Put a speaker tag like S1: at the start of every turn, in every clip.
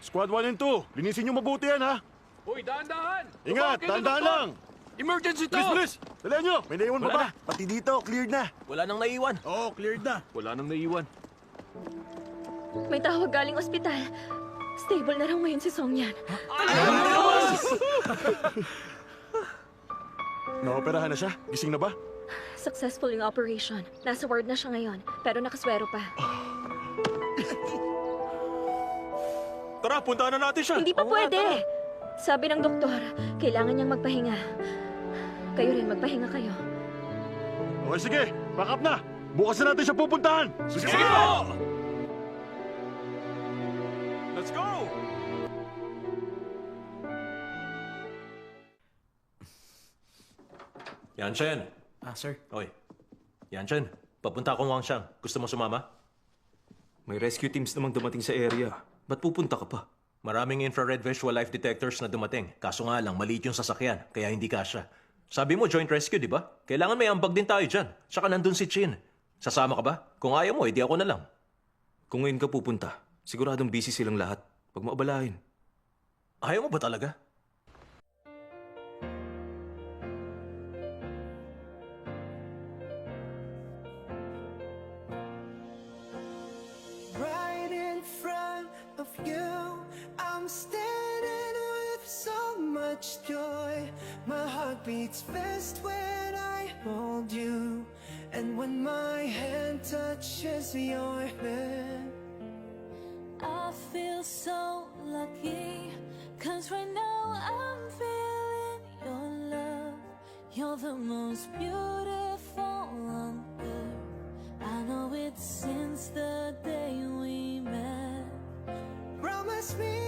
S1: Squad 1 and 2, linisin nyo mabuti yan, ha?
S2: Uy, dahan-dahan!
S1: Ingat, dahan-dahan lang!
S2: Emergency to!
S1: Bilis! Dalihan nyo! May naiwan pa
S2: Wala
S1: ba?
S2: na.
S1: Pati dito, cleared na.
S2: Wala nang naiwan.
S1: Oo, cleared na.
S2: Wala nang naiwan.
S3: May tawag galing ospital. Stable na raw ngayon si Songyan.
S1: Naoperahan na siya? Gising na ba?
S3: Successful yung operation. Nasa ward na siya ngayon, pero nakaswero pa.
S2: Tara, puntahan na natin siya.
S3: Hindi pa pwede. Sabi ng doktor, kailangan niyang magpahinga. Kayo rin, magpahinga kayo.
S1: Okay, sige. Back up na. Bukas na natin siya pupuntahan.
S2: Sige po! Let's go!
S4: Yanshen.
S5: Sir.
S4: Oy. Yanshen, papunta akong Wangshan. Gusto mo sumama?
S5: May rescue teams namang dumating sa area. Ba't pupunta ka pa?
S4: Maraming infrared visual life detectors na dumating. Kaso nga lang, maliit yung sasakyan, kaya hindi kasya. Sabi mo, joint rescue, di ba? Kailangan may ambag din tayo dyan. Tsaka nandun si Chin. Sasama ka ba? Kung ayaw mo, edi ako na lang.
S5: Kung ngayon ka pupunta, siguradong busy silang lahat. Pag maabalahin.
S4: Ayaw mo ba talaga?
S6: Right in front of you, I'm standing with so much joy. My heart beats fast when I hold you, and when my hand touches your hand,
S7: I feel so lucky, 'cause right now I'm feeling your love. You're the most beautiful on earth. I know it since the day we met.
S6: promise me,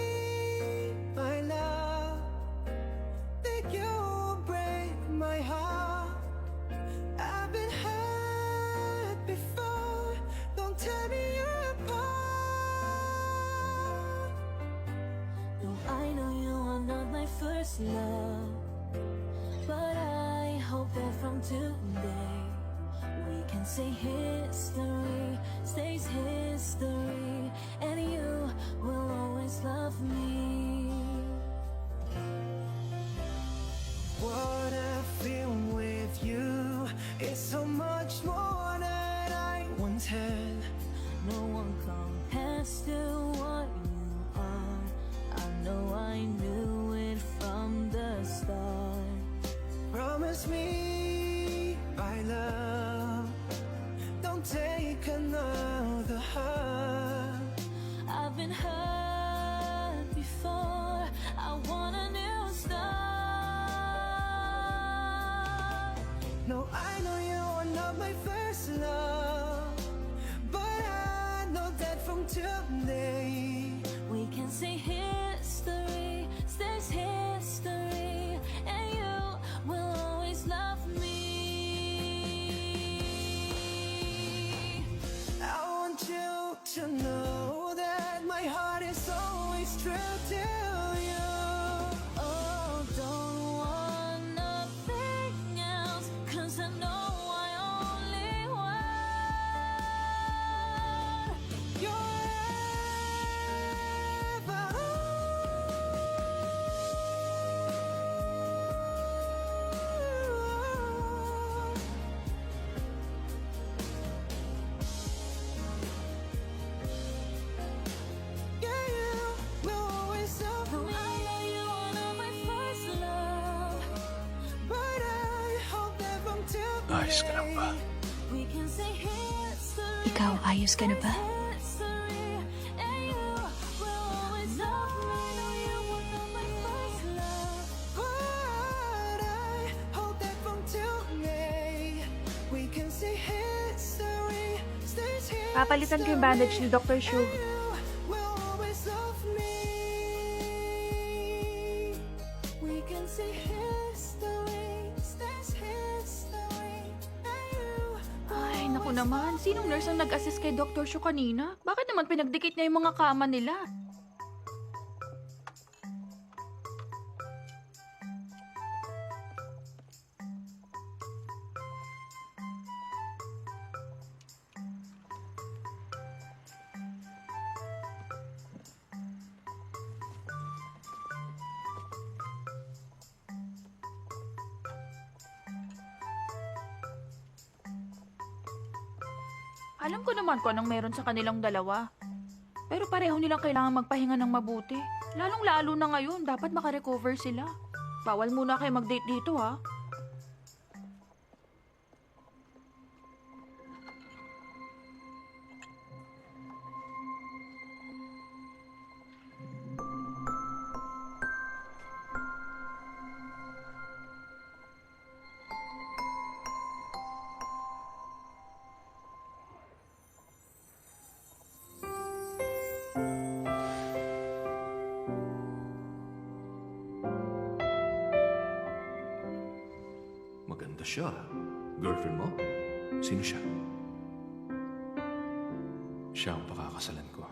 S6: my love, that you'll break my heart. I've been hurt before, don't tear me apart.
S7: No, I know you are not my first love, but I hope that from today we can say history stays history, and you will always love me.
S6: What I feel with you is so much more than I once had.
S7: No one compares to what you are. I know I knew it from the start.
S6: Promise me, my love, don't take another heart.
S7: I've been hurt before, I want a new start.
S6: No, I know you are not my first love, but I know that from today
S7: We can say history stays history, and you will always love me.
S6: I want you to know that my heart is always true to you.
S7: Oh, don't want nothing else, 'cause I know I only want
S6: You're Yeah, you will always love
S7: No,
S6: me.
S7: I know you are not my first love,
S6: But I hope that from today
S2: Ayos ka lang ba?
S7: we can say history.
S8: Ikaw, ayos ka na ba?
S7: History, and you will always love me. I know you were not my first love.
S6: But I hope that from today we can say history stays here.
S8: Papalitan ko yung bandage ni Dr. Shu.
S6: You will always love me. We can say history stays history. And you
S8: Ay, naku naman. Sinong nurse ang nag-assist kay Dr. Shu kanina? Bakit naman pinagdikit niya yung mga kama nila? Alam ko naman kung anong meron sa kanilang dalawa. Pero pareho nilang kailangan magpahinga ng mabuti. Lalong-lalo na ngayon, dapat makarecover sila. Bawal muna kayo mag-date dito, ha?
S5: Maganda siya. Girlfriend mo? Sino siya? Siya ang pakakasalan ko.